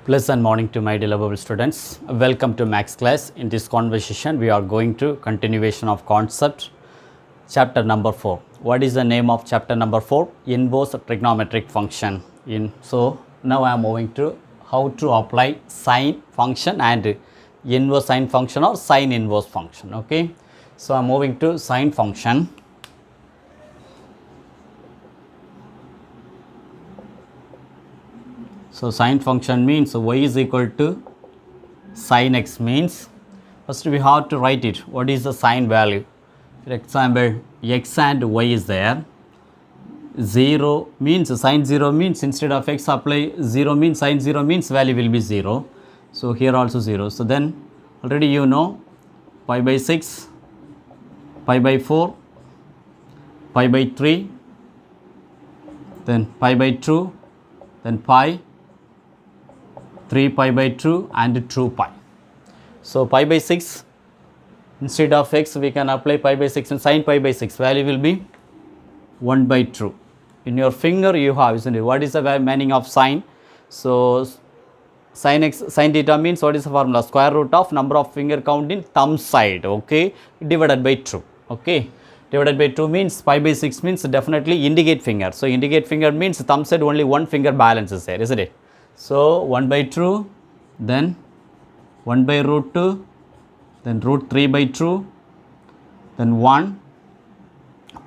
Pleasant morning to my beloved students. Welcome to Max class. In this conversation, we are going to continuation of concept, chapter number 4. What is the name of chapter number 4? Inverse trigonometric function. So now I am moving to how to apply sine function and inverse sine function or sine inverse function. Okay. So I am moving to sine function. So sine function means y is equal to sin x means, first we have to write it. What is the sine value? For example, x and y is there. 0 means sine 0 means instead of x apply 0 means sine 0 means value will be 0. So here also 0. So then already you know pi by 6, pi by 4, pi by 3, then pi by 2, then pi, 3 pi by 2 and 2 pi. So pi by 6 instead of x we can apply pi by 6 and sin pi by 6 value will be 1 by 2. In your finger you have, isn't it? What is the meaning of sine? So sin x sin theta means what is the formula? Square root of number of finger count in thumb side, okay, divided by 2, okay. Divided by 2 means pi by 6 means definitely indicate finger. So indicate finger means thumb side only one finger balance is there, isn't it? So 1 by 2, then 1 by root 2, then root 3 by 2, then 1,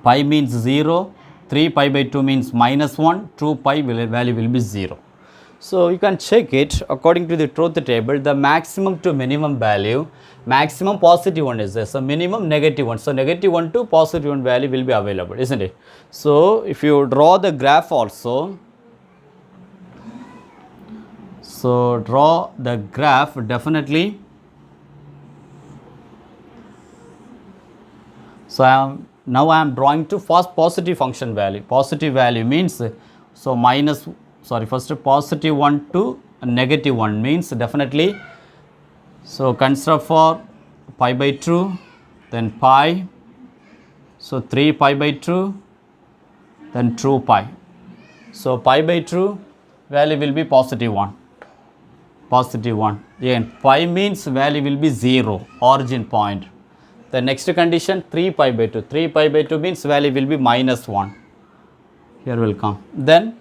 pi means 0, 3 pi by 2 means minus 1, 2 pi value will be 0. So you can check it according to the truth table, the maximum to minimum value, maximum positive one is there, so minimum negative one. So negative 1 to positive 1 value will be available, isn't it? So if you draw the graph also, so draw the graph definitely. So now I am drawing to first positive function value. Positive value means, so first positive 1 to negative 1 means definitely, so consider for pi by 2, then pi, so 3 pi by 2, then 2 pi. So pi by 2 value will be positive 1. Positive 1. Again, pi means value will be 0, origin point. The next condition 3 pi by 2. 3 pi by 2 means value will be minus 1. Here will come. Then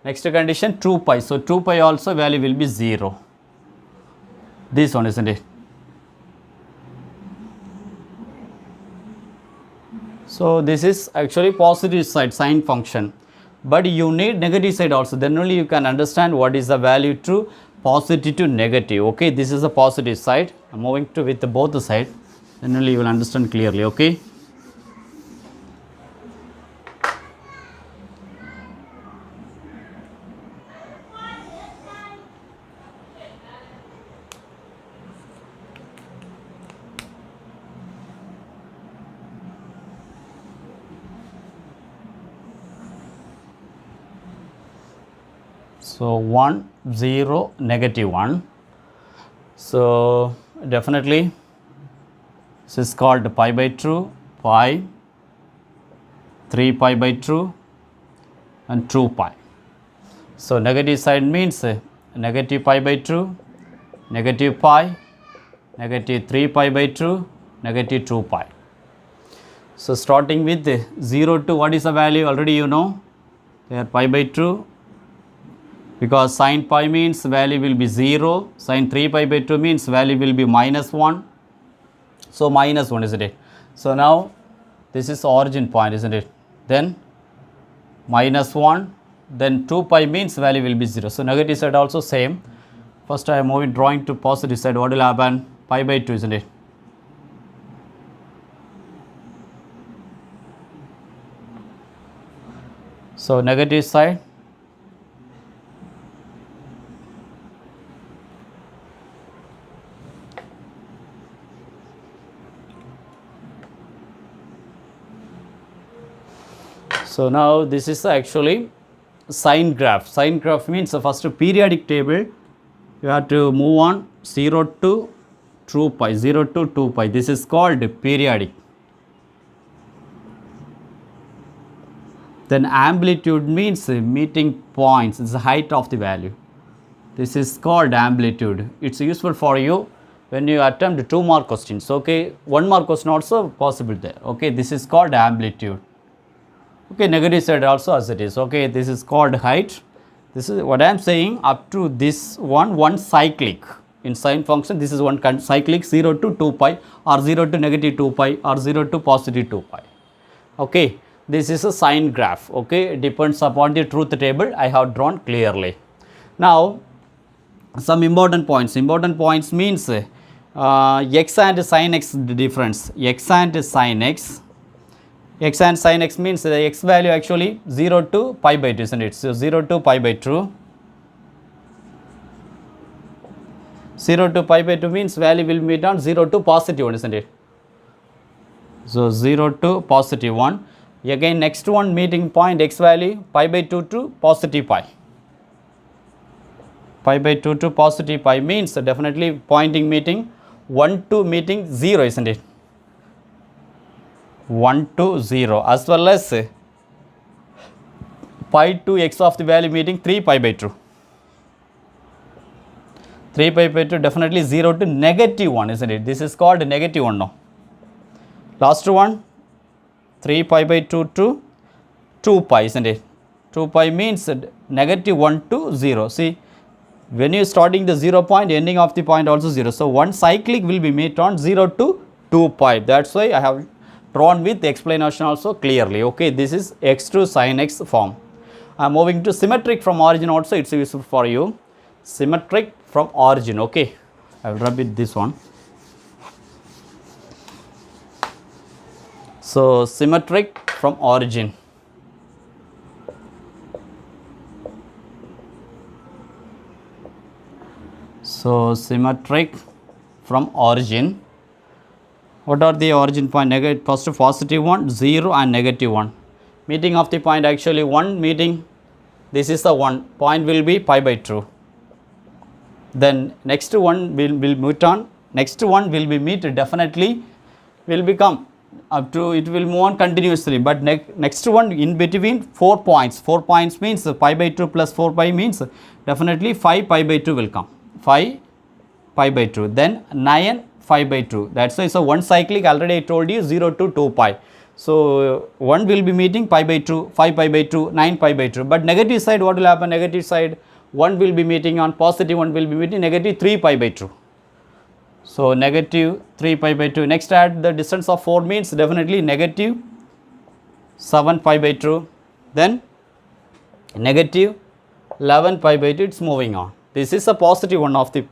next condition 2 pi. So 2 pi also value will be 0. This one, isn't it? So this is actually positive side sine function. But you need negative side also. Then only you can understand what is the value to positive to negative. Okay, this is the positive side. I'm moving to with both the side. Then only you will understand clearly. Okay. So 1, 0, negative 1. So definitely this is called pi by 2, pi, 3 pi by 2 and 2 pi. So negative side means negative pi by 2, negative pi, negative 3 pi by 2, negative 2 pi. So starting with 0 to what is the value already you know, there pi by 2. Because sin pi means value will be 0, sin 3 pi by 2 means value will be minus 1. So minus 1, isn't it? So now this is origin point, isn't it? Then minus 1, then 2 pi means value will be 0. So negative side also same. First I am moving drawing to positive side. What will happen? Pi by 2, isn't it? So negative side. So now this is actually sine graph. Sine graph means the first periodic table. You have to move on 0 to 2 pi, 0 to 2 pi. This is called periodic. Then amplitude means meeting points, it's the height of the value. This is called amplitude. It's useful for you when you attempt 2 more questions. Okay, 1 more question also possible there. Okay, this is called amplitude. Okay, negative side also as it is. Okay, this is called height. This is what I am saying, up to this one cyclic. In sine function, this is one cyclic 0 to 2 pi or 0 to negative 2 pi or 0 to positive 2 pi. Okay, this is a sine graph. Okay, it depends upon the truth table I have drawn clearly. Now, some important points. Important points means x and sin x difference. X and sin x. X and sin x means the x value actually 0 to pi by 2, isn't it? So, 0 to pi by 2. 0 to pi by 2 means value will meet on 0 to positive 1, isn't it? So, 0 to positive 1. Again, next one meeting point x value pi by 2 to positive pi. Pi by 2 to positive pi means definitely pointing meeting 1 to meeting 0, isn't it? 1 to 0, as well as pi to x of the value meeting 3 pi by 2. 3 pi by 2 definitely 0 to negative 1, isn't it? This is called negative 1 now. Last one 3 pi by 2 to 2 pi, isn't it? 2 pi means negative 1 to 0. See, when you are starting the 0 point, ending of the point also 0. So, one cyclic will be made on 0 to 2 pi. That is why I have drawn with the explanation also clearly. Okay, this is x to sin x form. I am moving to symmetric from origin also, it is useful for you. Symmetric from origin. Okay, I will rub it this one. So, symmetric from origin. So, symmetric from origin. What are the origin point? Negative, first positive 1, 0 and negative 1. Meeting of the point actually 1 meeting, this is the 1, point will be pi by 2. Then next one will meet on, next one will be meet definitely will become up to, it will move on continuously, but next one in between 4 points. 4 points means pi by 2 plus 4 pi means definitely 5 pi by 2 will come. 5 pi by 2, then 9 5 by 2. That's why, so one cyclic already I told you 0 to 2 pi. So, 1 will be meeting pi by 2, 5 pi by 2, 9 pi by 2. But negative side, what will happen? Negative side, 1 will be meeting on positive 1 will be meeting negative 3 pi by 2. So, negative 3 pi by 2. Next, add the distance of 4 means definitely negative 7 pi by 2. Then negative 11 pi by 2, it is moving on. This is a positive one of the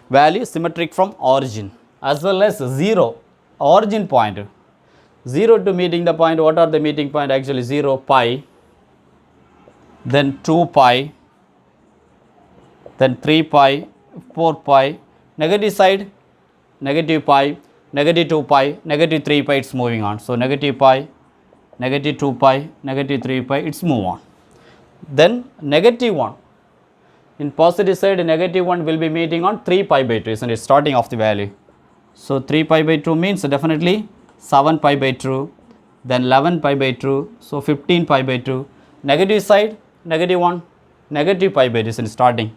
value symmetric from origin, as well as 0 origin point. 0 to meeting the point, what are the meeting point? Actually 0 pi, then 2 pi, then 3 pi, 4 pi, negative side negative pi, negative 2 pi, negative 3 pi, it is moving on. So, negative pi, negative 2 pi, negative 3 pi, it is move on. Then negative 1, in positive side negative 1 will be meeting on 3 pi by 2, isn't it, starting of the value. So, 3 pi by 2 means definitely 7 pi by 2, then 11 pi by 2, so 15 pi by 2, negative side negative 1, negative pi by 2 is starting.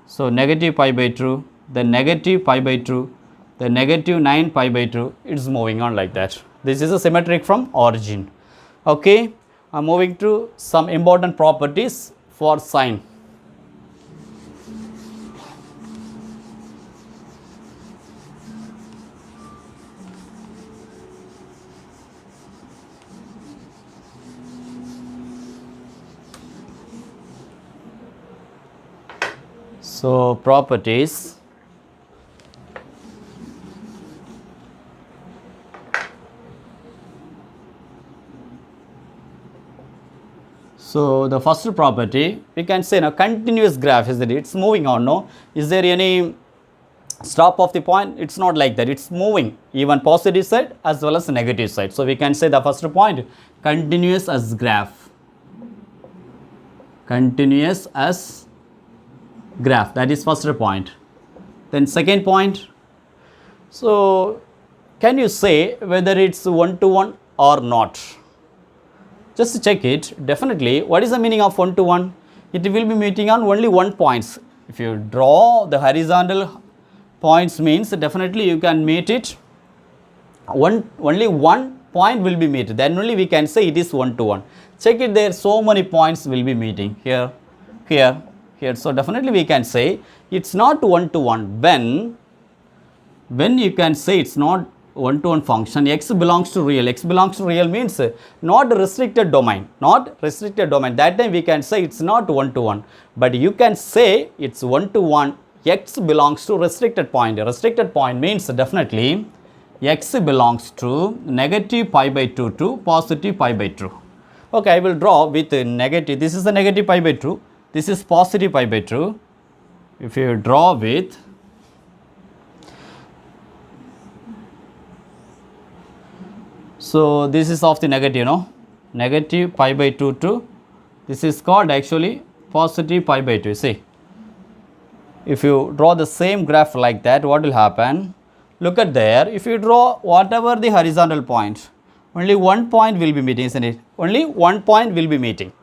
So, negative pi by 2, then negative pi by 2, then negative 9 pi by 2, it is moving on like that. This is a symmetric from origin. Okay, I am moving to some important properties for sine. So, properties. So, the first property we can say now continuous graph, is it? It is moving on, no? Is there any stop of the point? It is not like that, it is moving even positive side as well as negative side. So, we can say the first point continuous as graph, continuous as graph, that is first point. Then second point, so can you say whether it is 1 to 1 or not? Just check it. Definitely, what is the meaning of 1 to 1? It will be meeting on only 1 points. If you draw the horizontal points means definitely you can meet it. Only one point will be met. Then only we can say it is 1 to 1. Check it there. So many points will be meeting here, here, here. So definitely we can say it's not 1 to 1. When you can say it's not 1 to 1 function, x belongs to real. X belongs to real means not restricted domain. Not restricted domain. That time we can say it's not 1 to 1. But you can say it's 1 to 1. X belongs to restricted point. Restricted point means definitely x belongs to negative pi by 2 to positive pi by 2. Okay, I will draw with negative. This is the negative pi by 2. This is positive pi by 2. If you draw with so this is of the negative, no? Negative pi by 2 to this is called actually positive pi by 2. See, if you draw the same graph like that, what will happen? Look at there. If you draw whatever the horizontal point, only one point will be meeting, isn't it? Only one point will be meeting.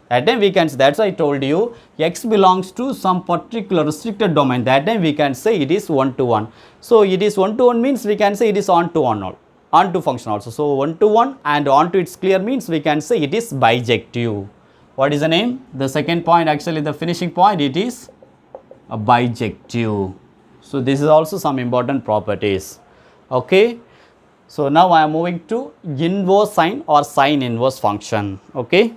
That time we can say, that's why I told you x belongs to some particular restricted domain. That time we can say it is 1 to 1. So it is 1 to 1 means we can say it is on to 1 on to function also. So 1 to 1 and on to its clear means we can say it is bijective. What is the name? The second point, actually the finishing point, it is a bijective. So this is also some important properties. Okay. So now I am moving to inverse sine or sine inverse function. Okay.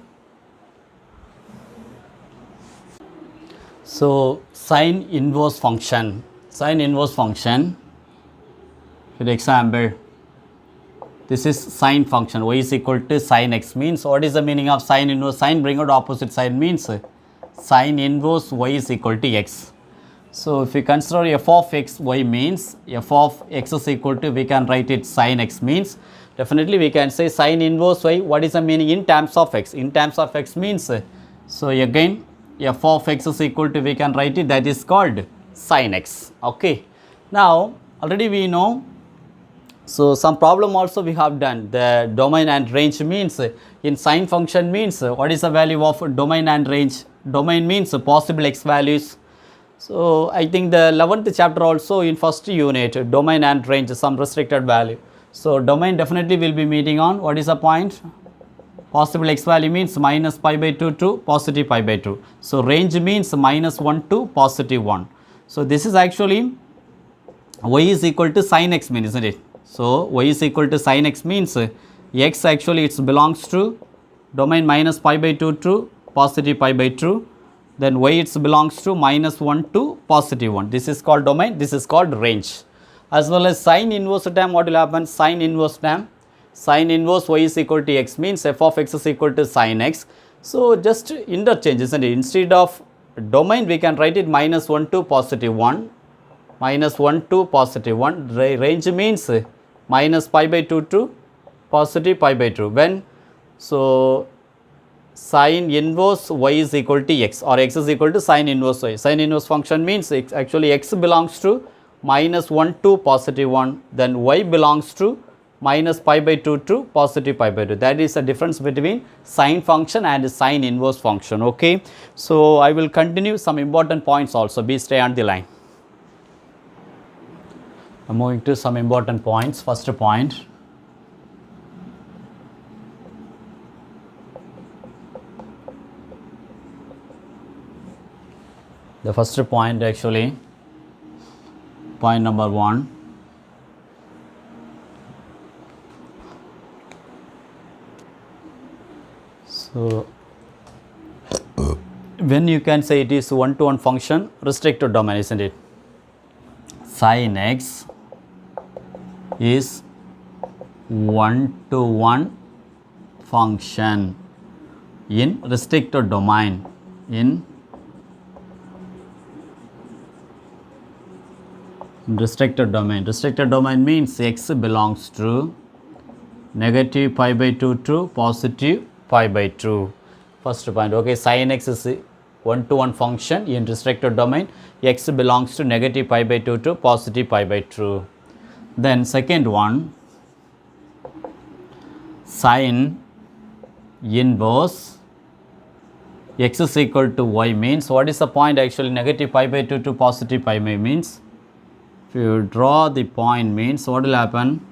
So sine inverse function. Sine inverse function. For example, this is sine function. Y is equal to sine x means what is the meaning of sine inverse? Sine bring out opposite side means sine inverse y is equal to x. So if we consider f of x y means f of x is equal to, we can write it sine x means definitely we can say sine inverse y. What is the meaning in terms of x? In terms of x means so again f of x is equal to, we can write it, that is called sine x. Okay. Now already we know. So some problem also we have done. The domain and range means in sine function means what is the value of domain and range? Domain means possible x values. So I think the 11th chapter also in first unit, domain and range, some restricted value. So domain definitely will be meeting on what is the point? Possible x value means minus pi by 2 to positive pi by 2. So range means minus 1 to positive 1. So this is actually y is equal to sine x means, isn't it? So y is equal to sine x means x actually it belongs to domain minus pi by 2 to positive pi by 2. Then y it belongs to minus 1 to positive 1. This is called domain, this is called range. As well as sine inverse term, what will happen? Sine inverse term, sine inverse y is equal to x means f of x is equal to sine x. So just interchange, isn't it? Instead of domain we can write it minus 1 to positive 1, minus 1 to positive 1. Range means minus pi by 2 to positive pi by 2. When so sine inverse y is equal to x or x is equal to sine inverse y. Sine inverse function means actually x belongs to minus 1 to positive 1, then y belongs to minus pi by 2 to positive pi by 2. That is the difference between sine function and sine inverse function. Okay. So I will continue some important points also. Be stay on the line. I am moving to some important points. First point. The first point actually, point number 1. So when you can say it is 1 to 1 function, restricted domain, isn't it? Sin x is 1 to 1 function in restricted domain. In restricted domain. Restricted domain means x belongs to negative pi by 2 to positive pi by 2. First point. Okay, sin x is 1 to 1 function in restricted domain. X belongs to negative pi by 2 to positive pi by 2. Then second one, sin inverse x is equal to y means, what is the point actually? Negative pi by 2 to positive pi by means, if you draw the point means, what will happen?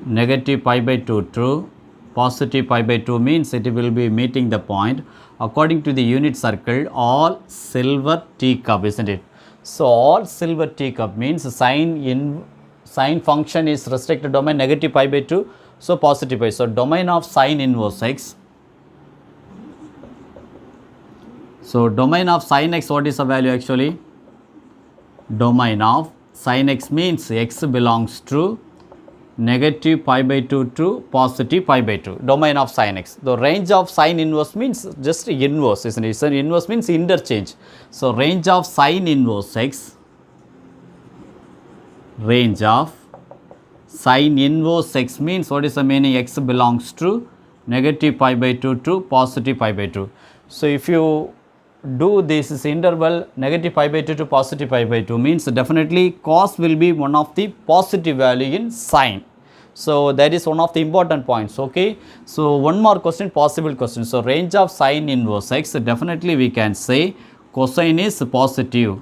Negative pi by 2 to positive pi by 2 means it will be meeting the point according to the unit circle all silver teacup, isn't it? So all silver teacup means sine function is restricted domain negative pi by 2, so positive pi. So domain of sine inverse x. So domain of sine x, what is the value actually? Domain of sine x means x belongs to negative pi by 2 to positive pi by 2, domain of sine x. The range of sine inverse means just inverse, isn't it? So inverse means interchange. So range of sine inverse x, range of sine inverse x means, what is the meaning? X belongs to negative pi by 2 to positive pi by 2. So if you do this interval negative pi by 2 to positive pi by 2 means definitely cos will be one of the positive value in sine. So that is one of the important points. Okay. So one more question, possible question. So range of sine inverse x, definitely we can say cosine is positive.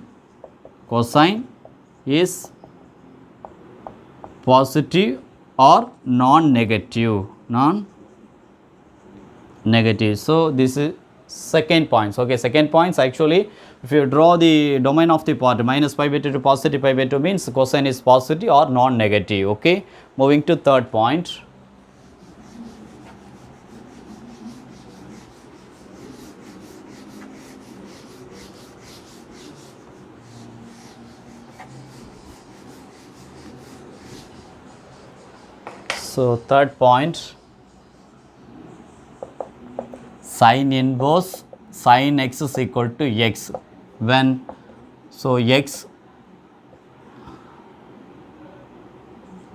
Cosine is positive or non-negative. Non-negative. So this is second point. Okay, second point actually, if you draw the domain of the part minus pi by 2 to positive pi by 2 means cosine is positive or non-negative. Okay, moving to third point. So third point, sine inverse sine x is equal to x when, so x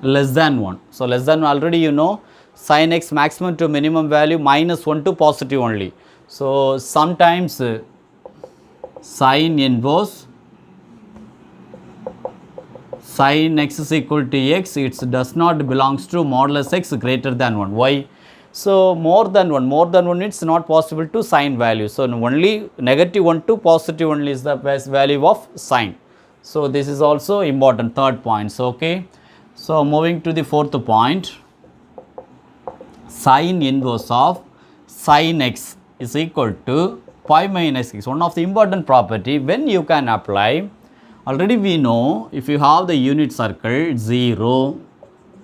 less than 1. So less than 1 already you know, sine x maximum to minimum value minus 1 to positive only. So sometimes sine inverse sine x is equal to x, it does not belongs to modulus x greater than 1. Why? So more than 1 it's not possible to sine value. So only negative 1 to positive only is the best value of sine. So this is also important, third point. So okay. So moving to the fourth point, sine inverse of sine x is equal to pi minus x. One of the important property when you can apply, already we know if you have the unit circle 0,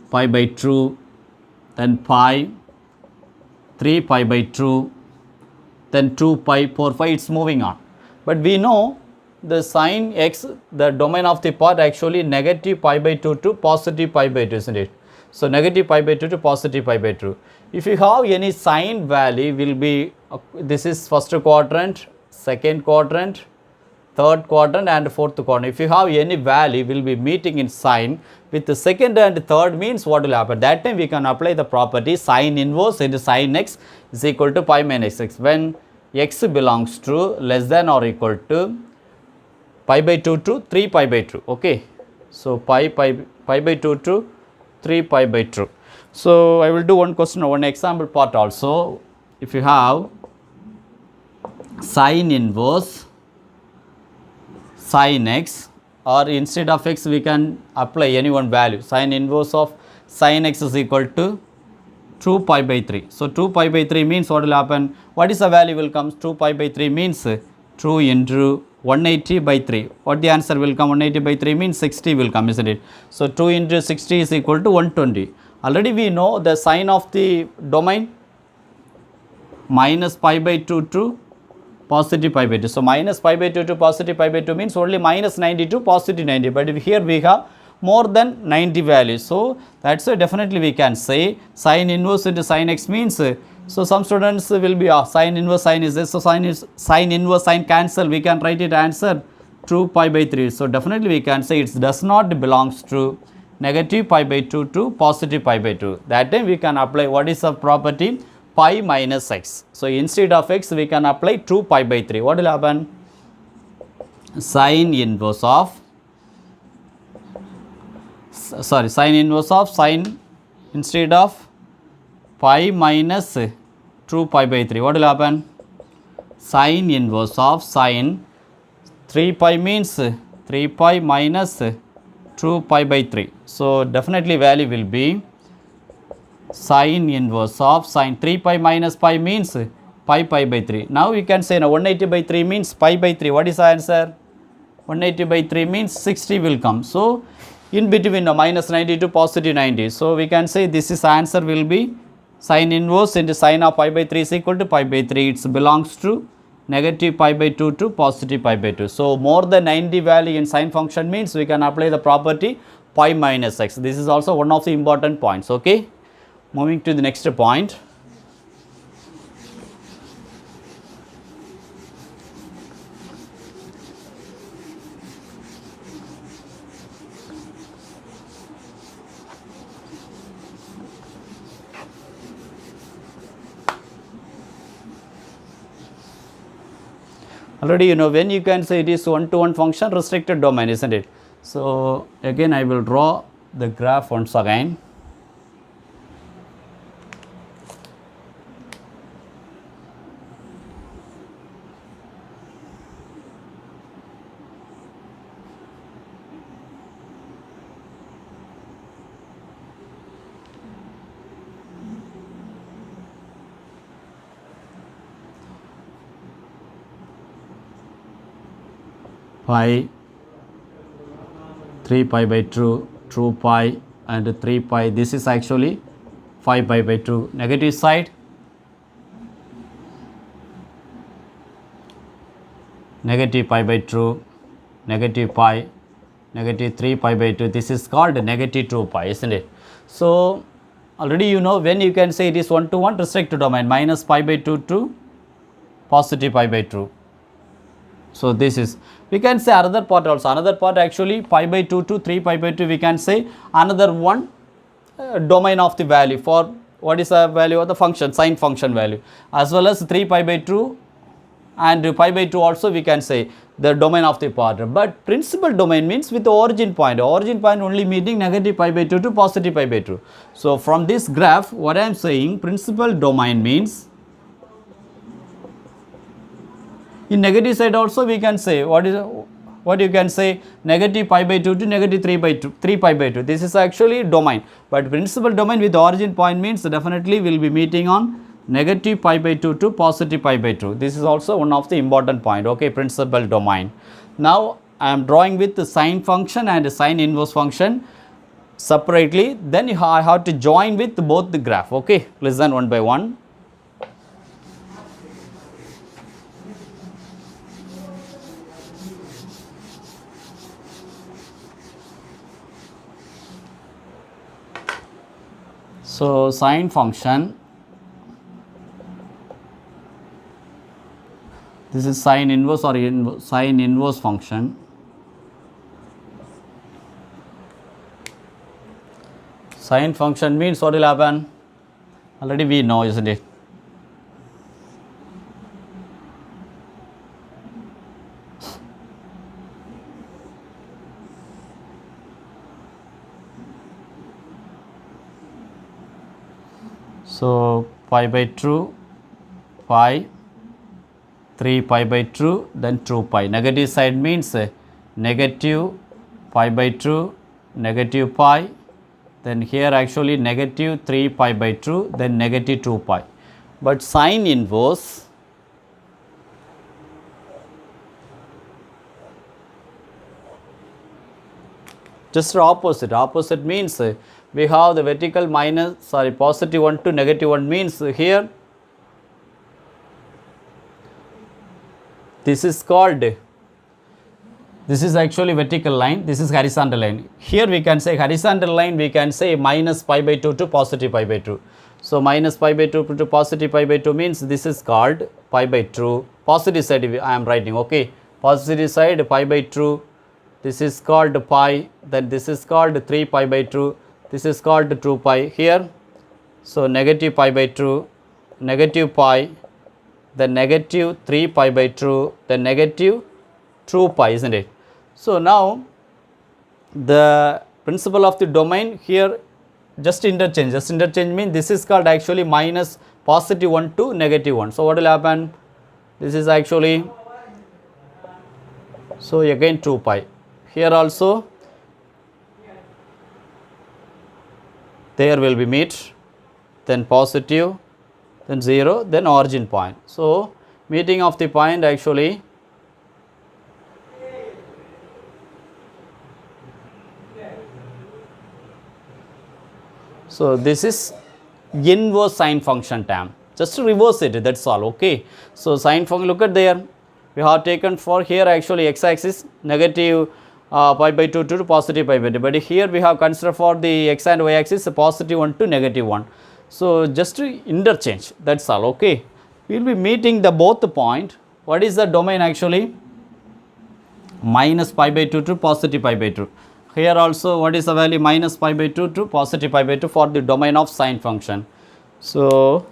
pi by 2, then pi, 3 pi by 2, then 2 pi, 4, 5, it's moving on. But we know the sine x, the domain of the part actually negative pi by 2 to positive pi by 2, isn't it? So negative pi by 2 to positive pi by 2. If you have any sine value will be, this is first quadrant, second quadrant, third quadrant and fourth quadrant. If you have any value will be meeting in sine with the second and third means what will happen? That time we can apply the property sine inverse into sine x is equal to pi minus x when x belongs to less than or equal to pi by 2 to 3 pi by 2. Okay. So pi by 2 to 3 pi by 2. So I will do one question, one example part also. If you have sine inverse sine x, or instead of x we can apply any one value, sine inverse of sine x is equal to 2 pi by 3. So 2 pi by 3 means what will happen? What is the value will come? 2 pi by 3 means 2 into 180 by 3. What the answer will come? 180 by 3 means 60 will come, isn't it? So 2 into 60 is equal to 120. Already we know the sign of the domain minus pi by 2 to positive pi by 2. So minus pi by 2 to positive pi by 2 means only minus 90 to positive 90. But here we have more than 90 values. So that's why definitely we can say sine inverse into sine x means, so some students will be sine inverse sine is this. So sine inverse sine cancel. We can write it answer 2 pi by 3. So definitely we can say it does not belongs to negative pi by 2 to positive pi by 2. That time we can apply what is the property? Pi minus x. So instead of x we can apply 2 pi by 3. What will happen? Sine inverse of sine inverse of sine instead of pi minus 2 pi by 3. What will happen? sine inverse of sine 3 pi means 3 pi minus 2 pi by 3. So definitely value will be sine inverse of sine 3 pi minus pi means pi by 3. Now we can say now 180 by 3 means pi by 3. What is the answer? 180 by 3 means 60 will come. So in between minus 90 to positive 90. So we can say this is answer will be sine inverse into sine of pi by 3 is equal to pi by 3. It belongs to negative pi by 2 to positive pi by 2. So more than 90 value in sine function means we can apply the property pi minus x. This is also one of the important points. Okay. Moving to the next point. Already you know when you can say it is one-to-one function restricted domain, isn't it? So again I will draw the graph once again. Pi, 3 pi by 2 pi and 3 pi. This is actually 5 pi by 2. Negative side, negative pi by 2, negative pi, negative 3 pi by 2. This is called negative 2 pi, isn't it? So already you know when you can say it is one-to-one restricted domain, minus pi by 2 to positive pi by 2. So this is, we can say another part also, another part actually pi by 2 to 3 pi by 2, we can say another one domain of the value for what is the value of the function, sine function value, as well as 3 pi by 2 and pi by 2 also we can say the domain of the part. But principal domain means with the origin point only meeting negative pi by 2 to positive pi by 2. So from this graph what I am saying, principal domain means in negative side also we can say what you can say negative pi by 2 to negative 3 pi by 2. This is actually domain, but principal domain with origin point means definitely will be meeting on negative pi by 2 to positive pi by 2. This is also one of the important point. Okay, principal domain. Now I am drawing with the sine function and sine inverse function separately, then I have to join with both the graph. Okay, listen one by one. So sine function, this is sine inverse or sine inverse function. Sine function means what will happen? Already we know, isn't it? So pi by 2 pi, 3 pi by 2, then 2 pi. Negative side means negative pi by 2, negative pi, then here actually negative 3 pi by 2, then negative 2 pi. But sine inverse, just opposite means we have the vertical positive 1 to negative 1 means here this is called, this is actually vertical line, this is horizontal line. Here we can say horizontal line, we can say minus pi by 2 to positive pi by 2. So minus pi by 2 to positive pi by 2 means this is called pi by 2. Positive side I am writing. Okay, positive side pi by 2, this is called pi, then this is called 3 pi by 2, this is called 2 pi here. So negative pi by 2, negative pi, then negative 3 pi by 2, then negative 2 pi, isn't it? So now the principle of the domain here, just interchange means this is called actually minus positive 1 to negative 1. So what will happen? This is actually, so again 2 pi. Here also there will be meet, then positive, then 0, then origin point. So meeting of the point actually so this is inverse sine function term. Just to reverse it, that's all. Okay, so sine function, look at there, we have taken for here actually x axis negative pi by 2 to positive pi by 2, but here we have considered for the x and y axis positive 1 to negative 1. So just to interchange, that's all. Okay, we will be meeting the both the point. What is the domain actually? Minus pi by 2 to positive pi by 2. Here also what is the value? Minus pi by 2 to positive pi by 2 for the domain of sine function. So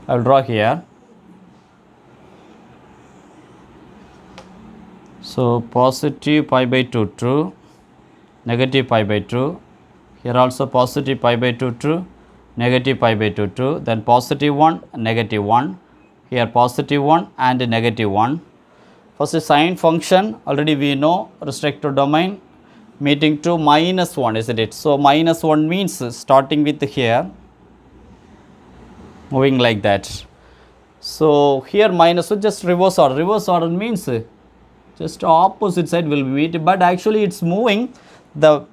I will draw here. So positive pi by 2 to negative pi by 2. Here also positive pi by 2 to negative pi by 2 to, then positive 1, negative 1. Here positive 1 and negative 1. First the sine function, already we know restricted domain meeting to minus 1, isn't it? So minus 1 means starting with here, moving like that. So here minus 1, just reverse order. Reverse order means just opposite side will be meeting, but actually it's moving. The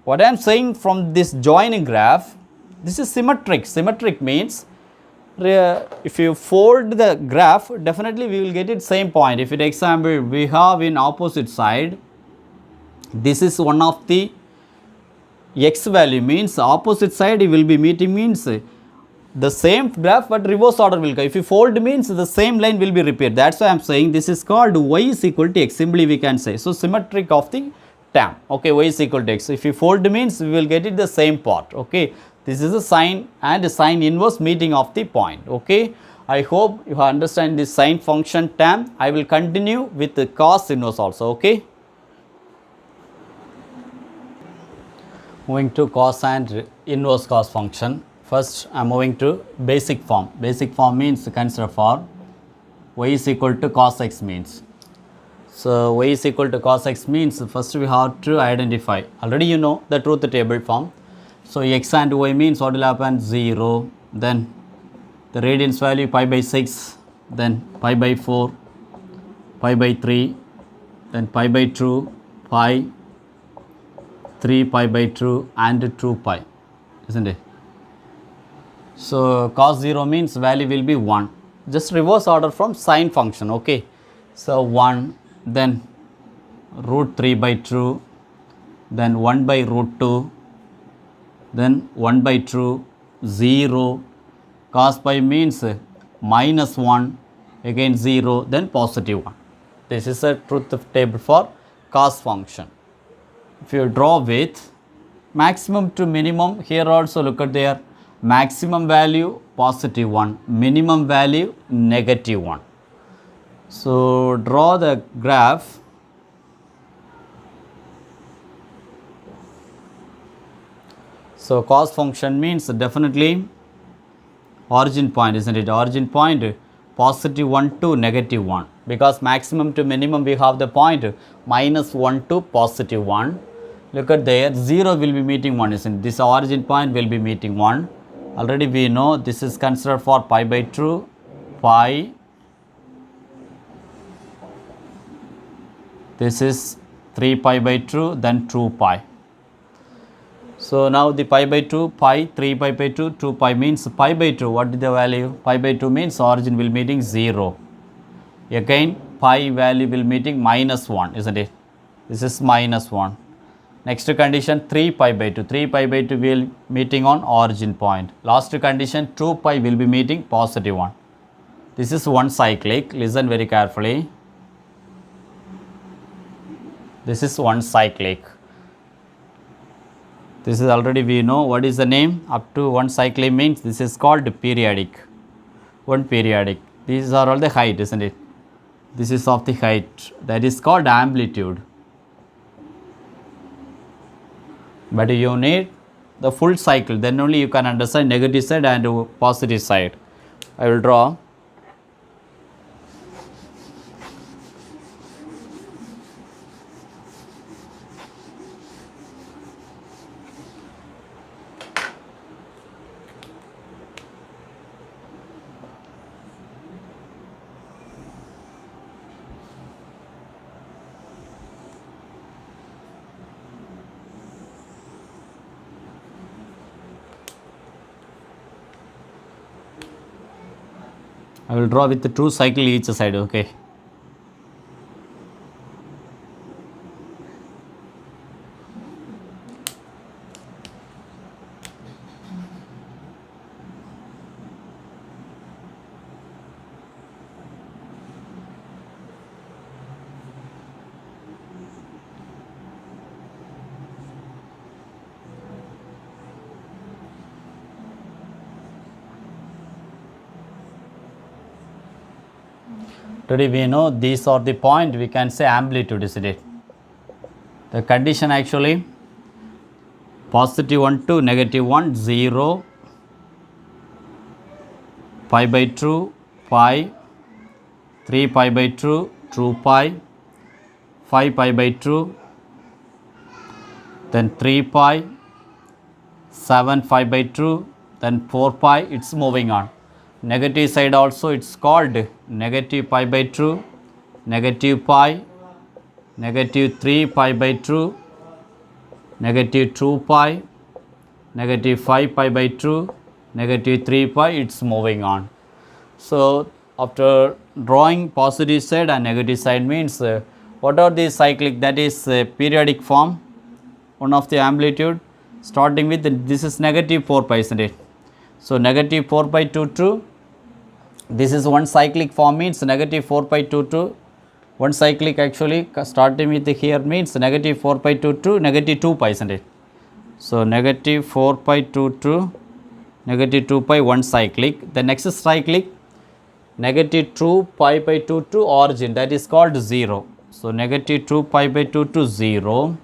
what I am saying from this joining graph, this is symmetric. Symmetric means if you fold the graph, definitely we will get it same point. If for example we have in opposite side, this is one of the x value, means opposite side will be meeting, means the same graph but reverse order will come. If you fold means the same line will be repeated. That's why I am saying this is called y is equal to x, simply we can say. So symmetric of the term. Okay, y is equal to x. If you fold means we will get it the same part. Okay, this is a sine and a sine inverse meeting of the point. Okay, I hope you understand this sine function term. I will continue with the cos inverse also. Okay, moving to cos and inverse cos function. First I am moving to basic form. Basic form means consider for y is equal to cos x means. So y is equal to cos x means first we have to identify. Already you know the truth table form. So x and y means what will happen? 0, then the radians value pi by 6, then pi by 4, pi by 3, then pi by 2, pi, 3 pi by 2 and 2 pi, isn't it? So cos 0 means value will be 1. Just reverse order from sine function. Okay, so 1, then root 3 by 2, then 1 by root 2, then 1 by 2, 0, cos pi means minus 1, again 0, then positive 1. This is a truth table for cos function. If you draw with maximum to minimum, here also look at there, maximum value positive 1, minimum value negative 1. So draw the graph. So cos function means definitely origin point, isn't it? Origin point positive 1 to negative 1, because maximum to minimum we have the point minus 1 to positive 1. Look at there, 0 will be meeting 1, isn't it? This origin point will be meeting 1. Already we know this is considered for pi by 2, pi, this is 3 pi by 2, then 2 pi. So now the pi by 2, pi, 3 pi by 2, 2 pi means pi by 2, what is the value? Pi by 2 means origin will meeting 0. Again pi value will meeting minus 1, isn't it? This is minus 1. Next condition 3 pi by 2, 3 pi by 2 will meeting on origin point. Last condition 2 pi will be meeting positive 1. This is one cyclic, listen very carefully. This is one cyclic. This is already we know what is the name, up to one cyclic means this is called periodic. One periodic. These are all the height, isn't it? This is of the height, that is called amplitude. But you need the full cycle, then only you can understand negative side and positive side. I will draw. I will draw with the two cycle each side, okay. Today we know these are the point, we can say amplitude, isn't it? The condition actually positive 1 to negative 1, 0, pi by 2, pi, 3 pi by 2, 2 pi, 5 pi by 2, then 3 pi, 7 5 by 2, then 4 pi, it's moving on. Negative side also it's called negative pi by 2, negative pi, negative 3 pi by 2, negative 2 pi, negative 5 pi by 2, negative 3 pi, it's moving on. So after drawing positive side and negative side means what are the cyclic, that is periodic form, one of the amplitude starting with this is negative 4 pi, isn't it? So negative 4 pi 2 2, this is one cyclic form means negative 4 pi 2 2, one cyclic actually starting with here means negative 4 pi 2 2, negative 2 pi, isn't it? So negative 4 pi 2 2, negative 2 pi, one cyclic. The next cyclic negative 2 pi by 2 2 origin, that is called 0. So negative 2 pi by 2 2, 0.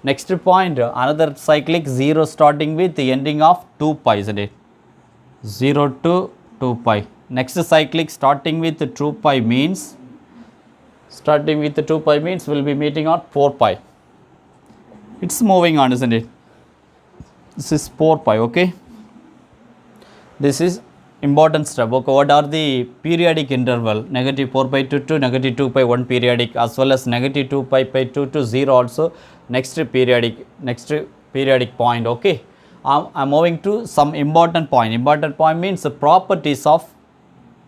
Next point another cyclic 0 starting with the ending of 2 pi, isn't it? 0 to 2 pi. Next cyclic starting with 2 pi means will be meeting on 4 pi. It's moving on, isn't it? This is 4 pi, okay. This is important step, okay. What are the periodic interval? Negative 4 pi 2 2, negative 2 pi, one periodic, as well as negative 2 pi by 2 to 0 also next periodic point, okay. I'm moving to some important point. Important point means the properties of,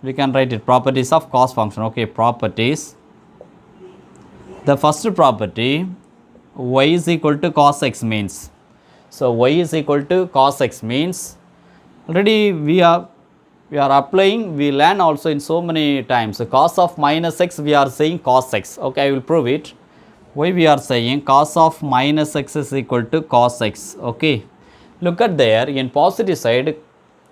we can write it, properties of cos function, okay. Properties. The first property, y is equal to cos x means. So y is equal to cos x means already we are applying, we learn also in so many times. So cos of minus x, we are saying cos x, okay. I will prove it. Why we are saying cos of minus x is equal to cos x, okay. Look at there, in positive side,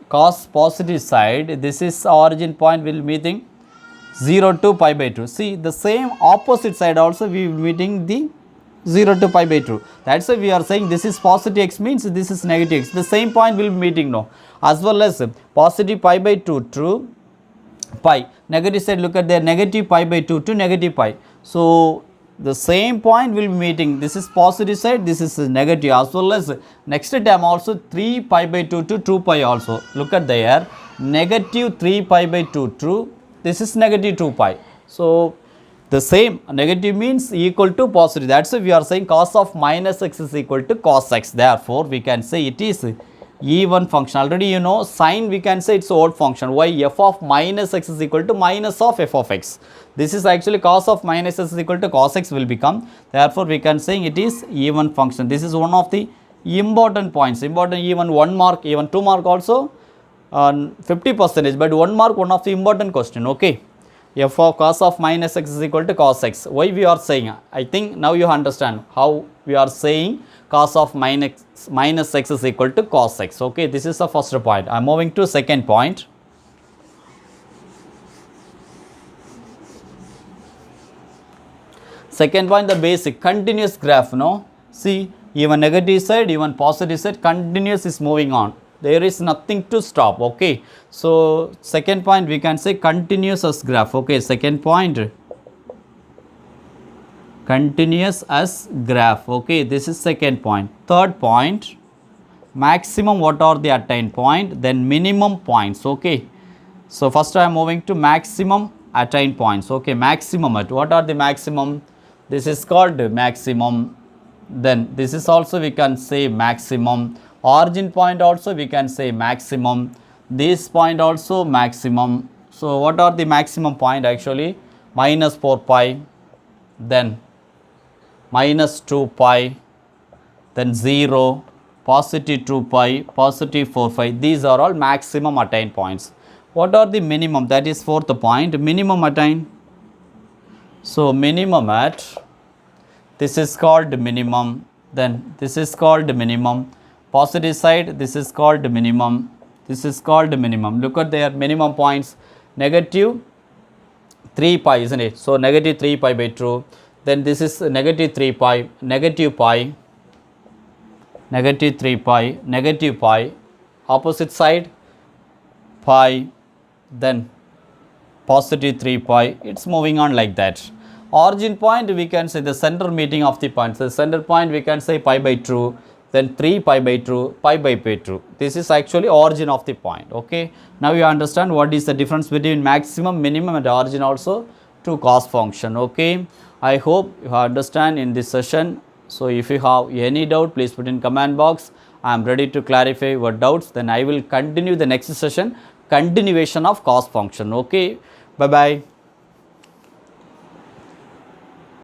cos positive side, this is origin point will meeting 0 to pi by 2. See the same opposite side also we will meeting the 0 to pi by 2. That's why we are saying this is positive x means this is negative x. The same point will be meeting now. As well as positive pi by 2 to pi. Negative side, look at there, negative pi by 2 to negative pi. So the same point will be meeting. This is positive side, this is negative, as well as next term also 3 pi by 2 to 2 pi also. Look at there, negative 3 pi by 2 to, this is negative 2 pi. So the same, negative means equal to positive. That's why we are saying cos of minus x is equal to cos x. Therefore we can say it is even function. Already you know sine, we can say it's odd function. Why? F of minus x is equal to minus of f of x. This is actually cos of minus x is equal to cos x will become. Therefore we can say it is even function. This is one of the important points. Important, even 1 mark, even 2 mark also 50%, but 1 mark, one of the important question, okay. F of cos of minus x is equal to cos x. Why we are saying? I think now you understand how we are saying cos of minus x is equal to cos x. Okay, this is the first point. I am moving to second point. Second point, the basic continuous graph. No, see, even negative side, even positive side, continuous is moving on. there is nothing to stop. Okay, so second point we can say continuous as graph. Okay, second point, continuous as graph. Okay, this is second point. Third point, maximum, what are the attained point, then minimum points. Okay, so first I am moving to maximum attained points. Okay, maximum at what are the maximum, this is called maximum, then this is also we can say maximum, origin point also we can say maximum, this point also maximum. So what are the maximum point actually, minus 4 pi, then minus 2 pi, then 0, positive 2 pi, positive 4 pi, these are all maximum attained points. What are the minimum, that is fourth point, minimum attained. So minimum at, this is called minimum, then this is called minimum, positive side this is called minimum, this is called minimum. Look at their minimum points, negative 3 pi, isn't it? So negative 3 pi by 2, then this is negative 3 pi, negative pi, negative 3 pi, negative pi, opposite side pi, then positive 3 pi, it's moving on like that. Origin point we can say the center meeting of the points, the center point we can say pi by 2, then 3 pi by 2, pi by pi 2, this is actually origin of the point. Okay, now you understand what is the difference between maximum, minimum and origin also to cost function. Okay, I hope you understand in this session. So if you have any doubt, please put in comment box. I am ready to clarify your doubts, then I will continue the next session, continuation of cost function. Okay, bye bye.